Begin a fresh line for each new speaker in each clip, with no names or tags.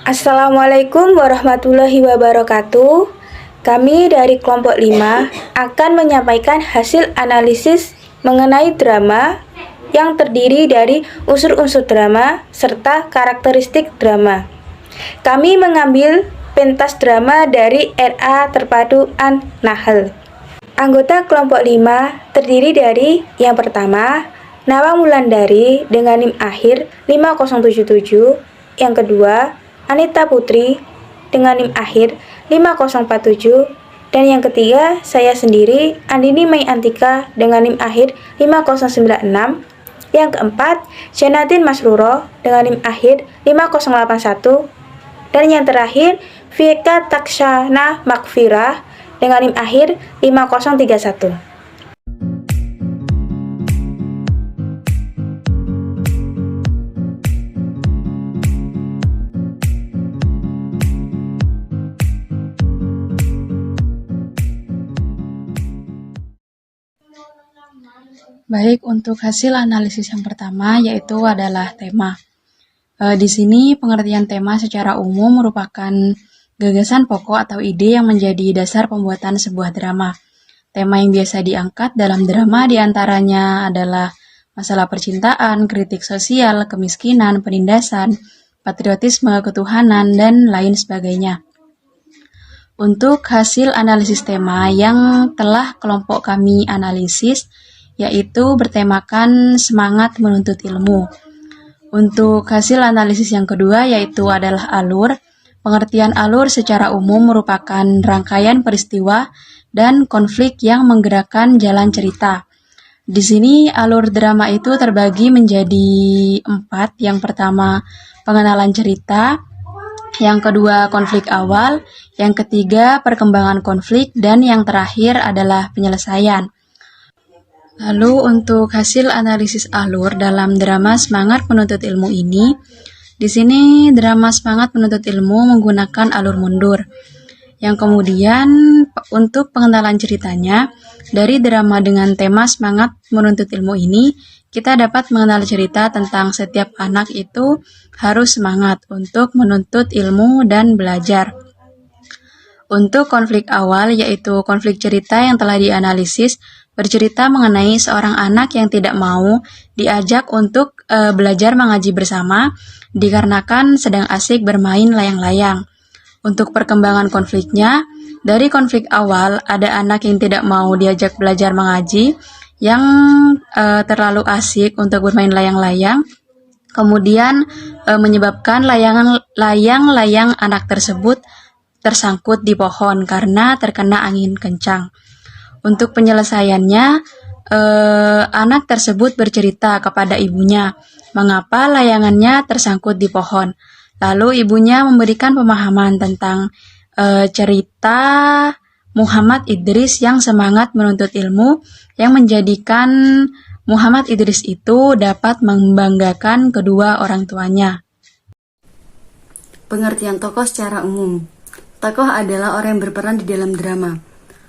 Assalamualaikum warahmatullahi wabarakatuh. Kami dari kelompok 5 akan menyampaikan hasil analisis mengenai drama yang terdiri dari unsur-unsur drama serta karakteristik drama. Kami mengambil pentas drama dari RA Terpadu An-Nahl. Anggota kelompok 5 terdiri dari yang pertama, Nawang Wulandari dengan NIM akhir 5077, yang kedua, Anita Putri dengan NIM akhir 5047, dan yang ketiga, saya sendiri, Andini Mai Antika dengan NIM akhir 5096, yang keempat, Jenatin Masruro dengan NIM akhir 5081, dan yang terakhir, Vika Takshana Makfirah dengan NIM akhir 5031.
Baik, untuk hasil analisis yang pertama yaitu adalah tema. Di sini pengertian tema secara umum merupakan gagasan pokok atau ide yang menjadi dasar pembuatan sebuah drama. Tema yang biasa diangkat dalam drama diantaranya adalah masalah percintaan, kritik sosial, kemiskinan, penindasan, patriotisme, ketuhanan, dan lain sebagainya. Untuk hasil analisis tema yang telah kelompok kami analisis, yaitu bertemakan semangat menuntut ilmu. Untuk hasil analisis yang kedua yaitu adalah alur. Pengertian alur secara umum merupakan rangkaian peristiwa dan konflik yang menggerakkan jalan cerita. Di sini alur drama itu terbagi menjadi 4. Yang pertama, pengenalan cerita. Yang kedua, konflik awal. Yang ketiga, perkembangan konflik. Dan yang terakhir adalah penyelesaian. Lalu untuk hasil analisis alur dalam drama Semangat Menuntut Ilmu ini, di sini drama Semangat Menuntut Ilmu menggunakan alur mundur. Yang kemudian untuk pengenalan ceritanya, dari drama dengan tema Semangat Menuntut Ilmu ini, kita dapat mengenal cerita tentang setiap anak itu harus semangat untuk menuntut ilmu dan belajar. Untuk konflik awal, yaitu konflik cerita yang telah dianalisis, bercerita mengenai seorang anak yang tidak mau diajak untuk belajar mengaji bersama dikarenakan sedang asik bermain layang-layang. Untuk perkembangan konfliknya, dari konflik awal ada anak yang tidak mau diajak belajar mengaji yang terlalu asik untuk bermain layang-layang, kemudian menyebabkan layang-layang anak tersebut tersangkut di pohon karena terkena angin kencang. Untuk penyelesaiannya, anak tersebut bercerita kepada ibunya mengapa layangannya tersangkut di pohon. Lalu ibunya memberikan pemahaman tentang cerita Muhammad Idris yang semangat menuntut ilmu, yang menjadikan Muhammad Idris itu dapat membanggakan kedua orang tuanya.
Pengertian tokoh secara umum. Tokoh adalah orang yang berperan di dalam drama.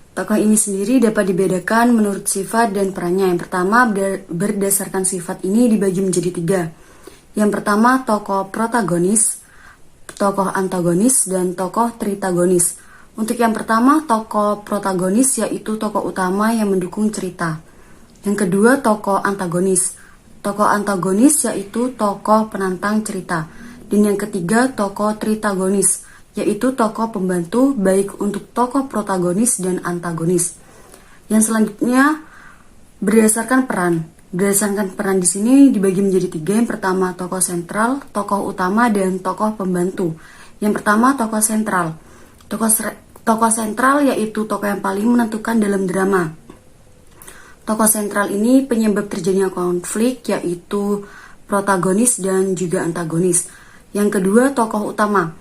Tokoh ini sendiri dapat dibedakan menurut sifat dan perannya. Yang pertama, berdasarkan sifat ini dibagi menjadi 3. Yang pertama, tokoh protagonis, tokoh antagonis, dan tokoh tritagonis. Untuk yang pertama, tokoh protagonis yaitu tokoh utama yang mendukung cerita. Yang kedua, tokoh antagonis. Tokoh antagonis yaitu tokoh penantang cerita. Dan yang ketiga, tokoh tritagonis, yaitu tokoh pembantu baik untuk tokoh protagonis dan antagonis. Yang selanjutnya berdasarkan peran. Berdasarkan peran di sini dibagi menjadi 3. Yang pertama tokoh sentral, tokoh utama, dan tokoh pembantu. Yang pertama tokoh sentral. Tokoh sentral yaitu tokoh yang paling menentukan dalam drama. Tokoh sentral ini penyebab terjadinya konflik yaitu protagonis dan juga antagonis. Yang kedua tokoh utama.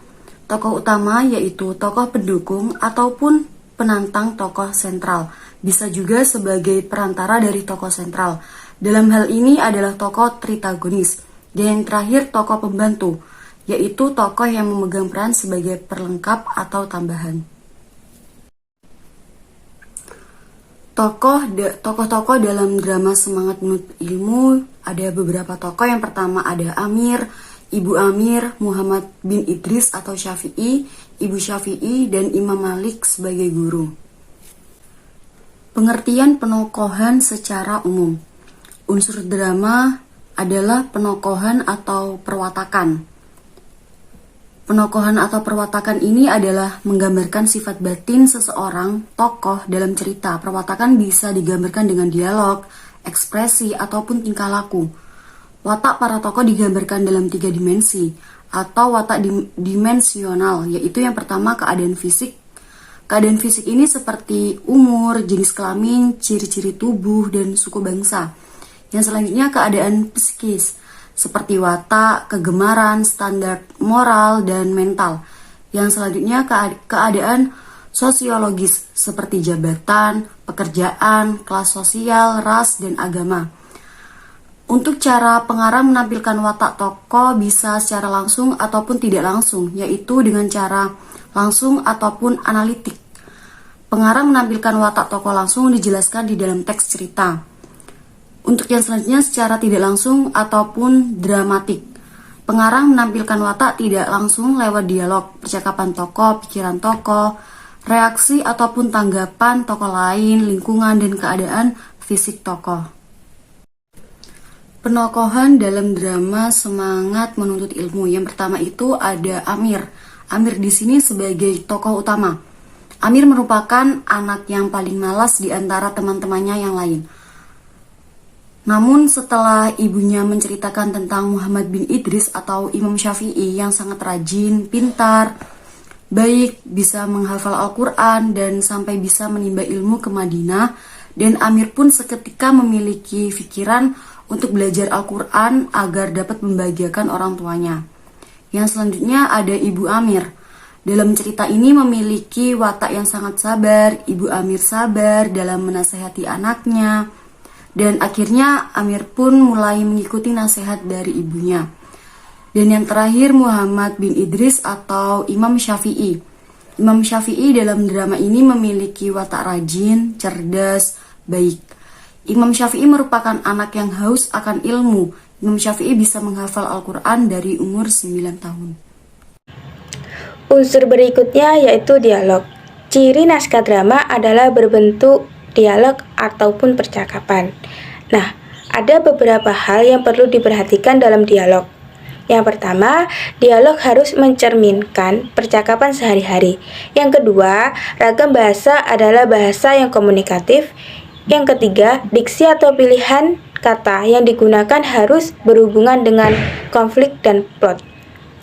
Tokoh utama yaitu tokoh pendukung ataupun penantang tokoh sentral. Bisa juga sebagai perantara dari tokoh sentral. Dalam hal ini adalah tokoh tritagonis. Dan yang terakhir tokoh pembantu, yaitu tokoh yang memegang peran sebagai perlengkap atau tambahan. Tokoh-tokoh dalam drama Semangat Menuntut Ilmu ada beberapa tokoh. Yang pertama ada Amir, Ibu Amir, Muhammad bin Idris atau Syafi'i, Ibu Syafi'i, dan Imam Malik sebagai guru. Pengertian penokohan secara umum. Unsur drama adalah penokohan atau perwatakan. Penokohan atau perwatakan ini adalah menggambarkan sifat batin seseorang, tokoh dalam cerita. Perwatakan bisa digambarkan dengan dialog, ekspresi, ataupun tingkah laku. Watak para tokoh digambarkan dalam 3 dimensi, atau watak dimensional, yaitu yang pertama keadaan fisik. Keadaan fisik ini seperti umur, jenis kelamin, ciri-ciri tubuh, dan suku bangsa. Yang selanjutnya keadaan psikis, seperti watak, kegemaran, standar moral, dan mental. Yang selanjutnya keadaan sosiologis, seperti jabatan, pekerjaan, kelas sosial, ras, dan agama. Untuk cara pengarang menampilkan watak tokoh bisa secara langsung ataupun tidak langsung, yaitu dengan cara langsung ataupun analitik. Pengarang menampilkan watak tokoh langsung dijelaskan di dalam teks cerita. Untuk yang selanjutnya secara tidak langsung ataupun dramatik. Pengarang menampilkan watak tidak langsung lewat dialog, percakapan tokoh, pikiran tokoh, reaksi ataupun tanggapan tokoh lain, lingkungan, dan keadaan fisik tokoh. Penokohan dalam drama Semangat Menuntut Ilmu. Yang pertama itu ada Amir. Amir di sini sebagai tokoh utama. Amir merupakan anak yang paling malas di antara teman-temannya yang lain. Namun setelah ibunya menceritakan tentang Muhammad bin Idris atau Imam Syafi'i yang sangat rajin, pintar, baik, bisa menghafal Al-Quran, dan sampai bisa menimba ilmu ke Madinah, dan Amir pun seketika memiliki pikiran untuk belajar Al-Quran agar dapat membahagiakan orang tuanya. Yang selanjutnya ada Ibu Amir. Dalam cerita ini memiliki watak yang sangat sabar. Ibu Amir sabar dalam menasehati anaknya. Dan akhirnya Amir pun mulai mengikuti nasihat dari ibunya. Dan yang terakhir Muhammad bin Idris atau Imam Syafi'i. Imam Syafi'i dalam drama ini memiliki watak rajin, cerdas, baik. Imam Syafi'i merupakan anak yang haus akan ilmu. Imam Syafi'i bisa menghafal Al-Quran dari umur 9 tahun.
Unsur berikutnya yaitu dialog. Ciri naskah drama adalah berbentuk dialog ataupun percakapan. Nah, ada beberapa hal yang perlu diperhatikan dalam dialog. Yang pertama, dialog harus mencerminkan percakapan sehari-hari. Yang kedua, ragam bahasa adalah bahasa yang komunikatif. Yang ketiga, diksi atau pilihan kata yang digunakan harus berhubungan dengan konflik dan plot.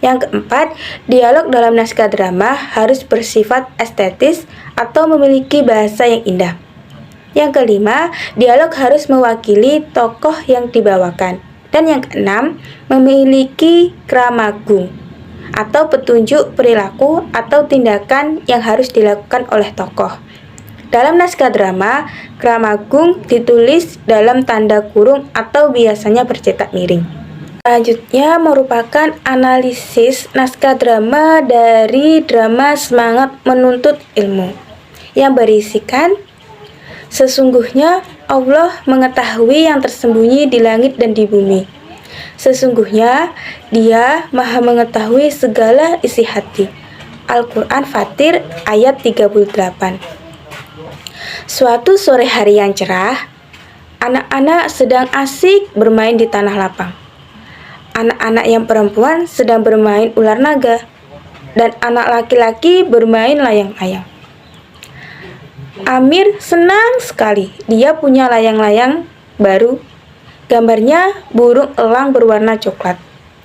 Yang keempat, dialog dalam naskah drama harus bersifat estetis atau memiliki bahasa yang indah. Yang kelima, dialog harus mewakili tokoh yang dibawakan. Dan yang keenam, memiliki kramagung atau petunjuk perilaku atau tindakan yang harus dilakukan oleh tokoh. Dalam naskah drama, kramagung ditulis dalam tanda kurung atau biasanya bercetak miring. Selanjutnya merupakan analisis naskah drama dari drama Semangat Menuntut Ilmu yang berisikan sesungguhnya Allah mengetahui yang tersembunyi di langit dan di bumi. Sesungguhnya Dia Maha mengetahui segala isi hati. Al-Quran Fatir ayat 38. Suatu sore hari yang cerah, anak-anak sedang asik bermain di tanah lapang. Anak-anak yang perempuan sedang bermain ular naga, dan anak laki-laki bermain layang-layang. Amir senang sekali, dia punya layang-layang baru. Gambarnya burung elang berwarna coklat.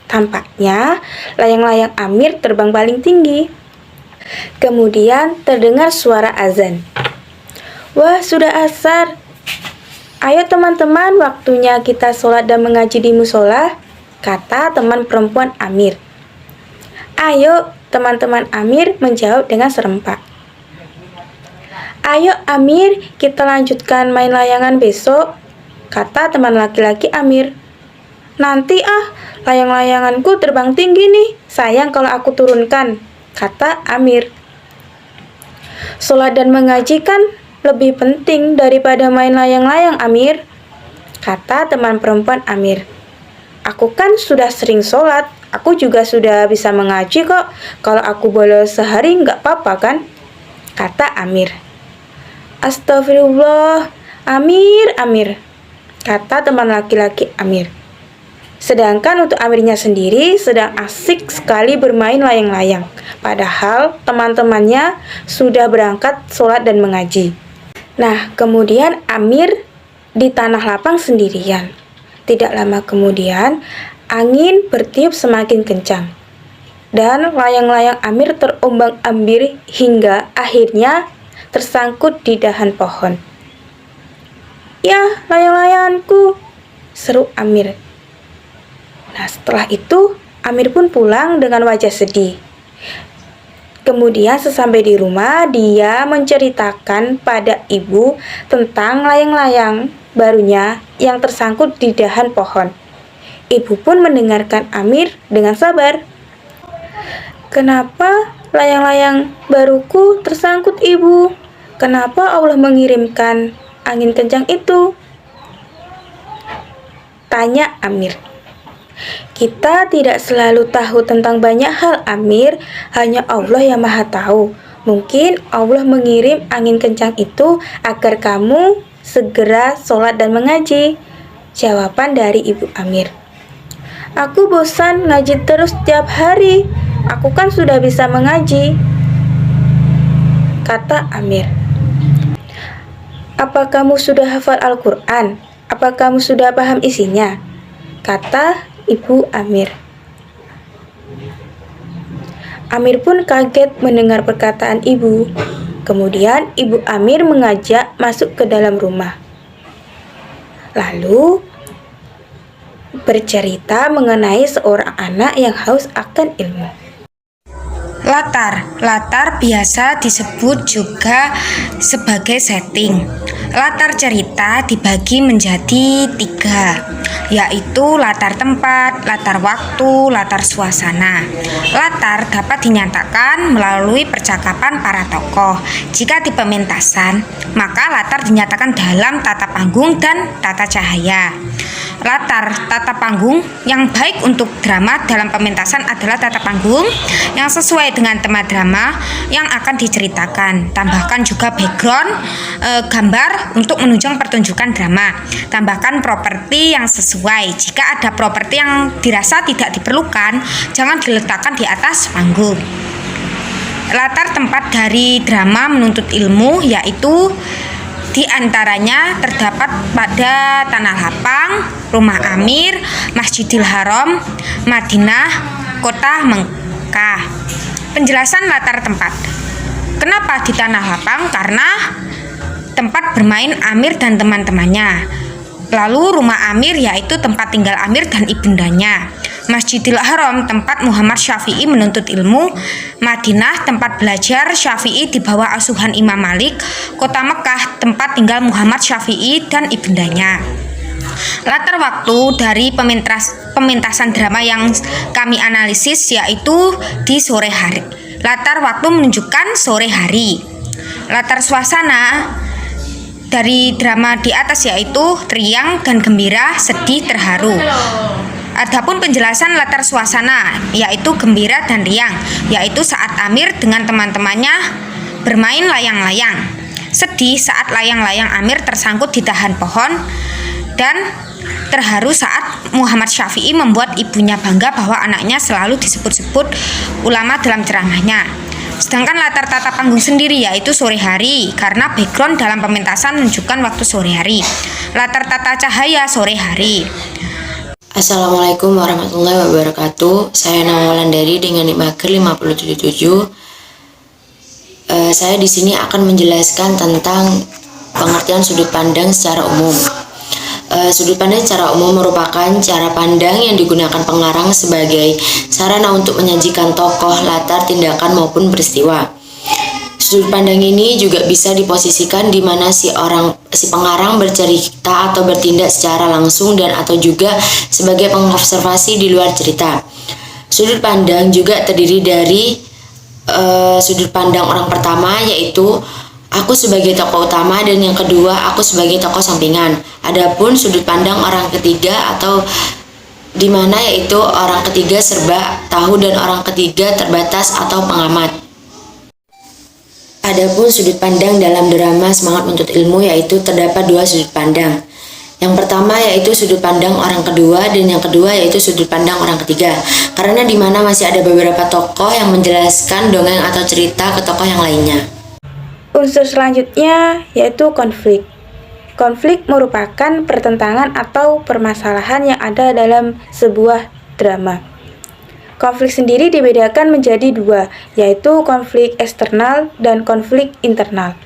Tampaknya layang-layang Amir terbang paling tinggi. Kemudian terdengar suara azan. Wah, sudah asar. Ayo teman-teman, waktunya kita sholat dan mengaji di musola, kata teman perempuan Amir. Ayo, teman-teman Amir menjawab dengan serempak. Ayo Amir, kita lanjutkan main layangan besok, kata teman laki-laki Amir. Nanti layang-layanganku terbang tinggi nih, sayang kalau aku turunkan, kata Amir. Sholat dan mengaji kan lebih penting daripada main layang-layang Amir, kata teman perempuan Amir. Aku kan sudah sering sholat, Aku juga sudah bisa mengaji kok. Kalau aku bolos sehari nggak apa-apa kan? Kata Amir. Astagfirullah, Amir, kata teman laki-laki Amir. Sedangkan untuk Amirnya sendiri sedang asik sekali bermain layang-layang. Padahal teman-temannya sudah berangkat sholat dan mengaji. Nah, kemudian Amir di tanah lapang sendirian. Tidak lama kemudian, angin bertiup semakin kencang. Dan layang-layang Amir terombang-ambing hingga akhirnya tersangkut di dahan pohon. "Ya, layang-layanganku," seru Amir. Nah, setelah itu Amir pun pulang dengan wajah sedih. Kemudian sesampai di rumah, dia menceritakan pada ibu tentang layang-layang barunya yang tersangkut di dahan pohon. Ibu pun mendengarkan Amir dengan sabar. "Kenapa layang-layang baruku tersangkut, Ibu? Kenapa Allah mengirimkan angin kencang itu?" tanya Amir. "Kita tidak selalu tahu tentang banyak hal, Amir. Hanya Allah yang Maha Tahu. Mungkin Allah mengirim angin kencang itu agar kamu segera sholat dan mengaji," jawaban dari Ibu Amir. "Aku bosan ngaji terus tiap hari. Aku kan sudah bisa mengaji," kata Amir. "Apa kamu sudah hafal Al-Quran? Apa kamu sudah paham isinya?" kata Ibu Amir. Amir pun kaget mendengar perkataan ibu. Kemudian Ibu Amir mengajak masuk ke dalam rumah. Lalu bercerita mengenai seorang anak yang haus akan ilmu.
Latar biasa disebut juga sebagai setting. Latar cerita dibagi menjadi 3, yaitu latar tempat, latar waktu, latar suasana. Latar dapat dinyatakan melalui percakapan para tokoh. Jika di pementasan, maka latar dinyatakan dalam tata panggung dan tata cahaya. Latar tata panggung yang baik untuk drama dalam pementasan adalah tata panggung yang sesuai dengan tema drama yang akan diceritakan. Tambahkan juga background gambar untuk menunjang pertunjukan drama. Tambahkan properti yang sesuai. Jika ada properti yang dirasa tidak diperlukan, jangan diletakkan di atas panggung. Latar tempat dari drama menuntut ilmu yaitu di antaranya terdapat pada Tanah Lapang, Rumah Amir, Masjidil Haram, Madinah, Kota Mekah. Penjelasan latar tempat. Kenapa di Tanah Lapang? Karena tempat bermain Amir dan teman-temannya. Lalu Rumah Amir yaitu tempat tinggal Amir dan ibundanya. Masjidil Haram tempat Muhammad Syafi'i menuntut ilmu. Madinah tempat belajar Syafi'i di bawah asuhan Imam Malik. Kota Mekah tempat tinggal Muhammad Syafi'i dan ibundanya. Latar waktu dari pementasan drama yang kami analisis yaitu di sore hari. Latar waktu menunjukkan sore hari. Latar suasana dari drama di atas yaitu riang dan gembira, sedih, terharu. Adapun penjelasan latar suasana yaitu gembira dan riang, yaitu saat Amir dengan teman-temannya bermain layang-layang. Sedih saat layang-layang Amir tersangkut di dahan pohon, dan terharu saat Muhammad Syafi'i membuat ibunya bangga bahwa anaknya selalu disebut-sebut ulama dalam ceramahnya. Sedangkan latar tata panggung sendiri yaitu sore hari, karena background dalam pementasan menunjukkan waktu sore hari. Latar tata cahaya sore hari.
Assalamualaikum warahmatullahi wabarakatuh. Saya Nama Wulandari dengan NIK Mager 577. Saya di sini akan menjelaskan tentang pengertian sudut pandang secara umum. Sudut pandang secara umum merupakan cara pandang yang digunakan pengarang sebagai sarana untuk menyajikan tokoh, latar, tindakan maupun peristiwa. Sudut pandang ini juga bisa diposisikan di mana si pengarang bercerita atau bertindak secara langsung dan atau juga sebagai pengobservasi di luar cerita. Sudut pandang juga terdiri dari sudut pandang orang pertama yaitu aku sebagai tokoh utama dan yang kedua aku sebagai tokoh sampingan. Adapun sudut pandang orang ketiga atau di mana yaitu orang ketiga serba tahu dan orang ketiga terbatas atau pengamat. Adapun sudut pandang dalam drama Semangat Menuntut Ilmu yaitu terdapat dua sudut pandang. Yang pertama yaitu sudut pandang orang kedua dan yang kedua yaitu sudut pandang orang ketiga. Karena di mana masih ada beberapa tokoh yang menjelaskan dongeng atau cerita ke tokoh yang lainnya.
Unsur selanjutnya yaitu konflik. Konflik merupakan pertentangan atau permasalahan yang ada dalam sebuah drama. Konflik sendiri dibedakan menjadi dua, yaitu konflik eksternal dan konflik internal.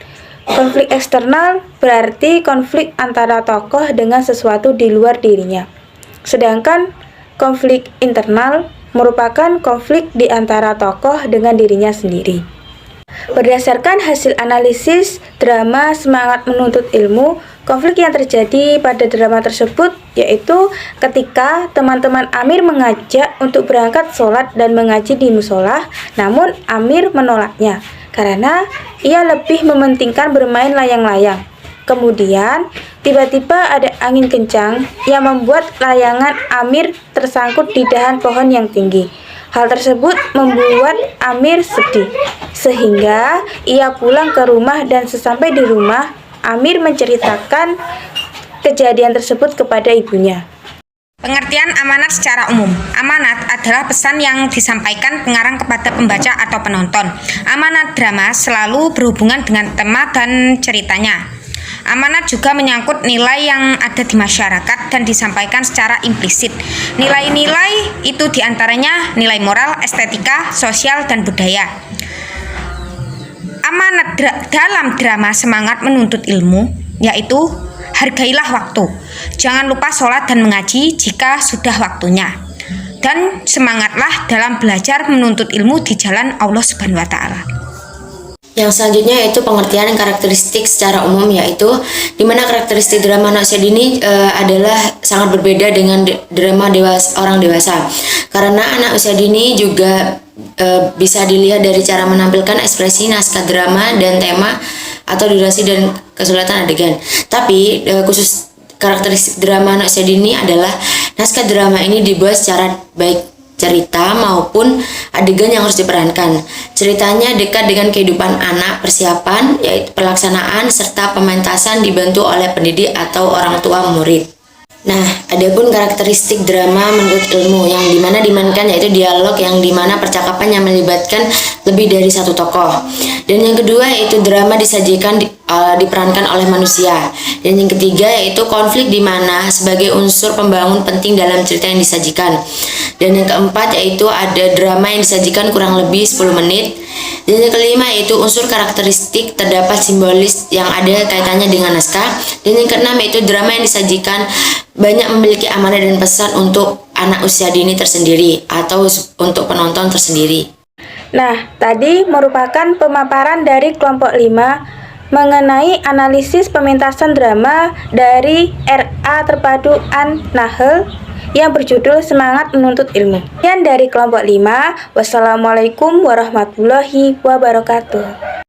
Konflik eksternal berarti konflik antara tokoh dengan sesuatu di luar dirinya. Sedangkan konflik internal merupakan konflik di antara tokoh dengan dirinya sendiri. Berdasarkan hasil analisis drama Semangat Menuntut Ilmu, konflik yang terjadi pada drama tersebut yaitu ketika teman-teman Amir mengajak untuk berangkat sholat dan mengaji di musola, namun Amir menolaknya karena ia lebih mementingkan bermain layang-layang. Kemudian, tiba-tiba ada angin kencang yang membuat layangan Amir tersangkut di dahan pohon yang tinggi. Hal tersebut membuat Amir sedih, sehingga ia pulang ke rumah dan sesampai di rumah, Amir menceritakan kejadian tersebut kepada ibunya.
Pengertian amanat secara umum. Amanat adalah pesan yang disampaikan pengarang kepada pembaca atau penonton. Amanat drama selalu berhubungan dengan tema dan ceritanya. Amanat juga menyangkut nilai yang ada di masyarakat dan disampaikan secara implisit. Nilai-nilai itu diantaranya nilai moral, estetika, sosial, dan budaya. Amanat dalam drama Semangat Menuntut Ilmu yaitu hargailah waktu. Jangan lupa sholat dan mengaji jika sudah waktunya. Dan semangatlah dalam belajar menuntut ilmu di jalan Allah Subhanahu wa Ta'ala.
Yang selanjutnya yaitu pengertian karakteristik secara umum, yaitu dimana karakteristik drama anak usia dini adalah sangat berbeda dengan drama orang dewasa. Karena anak usia dini juga bisa dilihat dari cara menampilkan ekspresi naskah drama dan tema atau durasi dan kesulitan adegan. Tapi khusus karakteristik drama anak usia dini adalah naskah drama ini dibuat secara baik cerita maupun adegan yang harus diperankan. Ceritanya dekat dengan kehidupan anak, persiapan, yaitu pelaksanaan, serta pementasan dibantu oleh pendidik atau orang tua murid. Nah, adapun karakteristik drama menurut ilmu yang dimana dimainkan yaitu dialog yang dimana percakapan yang melibatkan lebih dari satu tokoh. Dan yang kedua yaitu drama disajikan diperankan oleh manusia. Dan yang ketiga yaitu konflik dimana sebagai unsur pembangun penting dalam cerita yang disajikan. Dan yang keempat yaitu ada drama yang disajikan kurang lebih 10 menit. Dan yang kelima yaitu unsur karakteristik terdapat simbolis yang ada kaitannya dengan naskah. Dan yang keenam yaitu drama yang disajikan banyak memiliki amanah dan pesan untuk anak usia dini tersendiri atau untuk penonton tersendiri.
Nah, tadi merupakan pemaparan dari kelompok 5 mengenai analisis pementasan drama dari RA Terpadu An-Nahl yang berjudul Semangat Menuntut Ilmu. Sekian dari kelompok 5. Wassalamualaikum warahmatullahi wabarakatuh.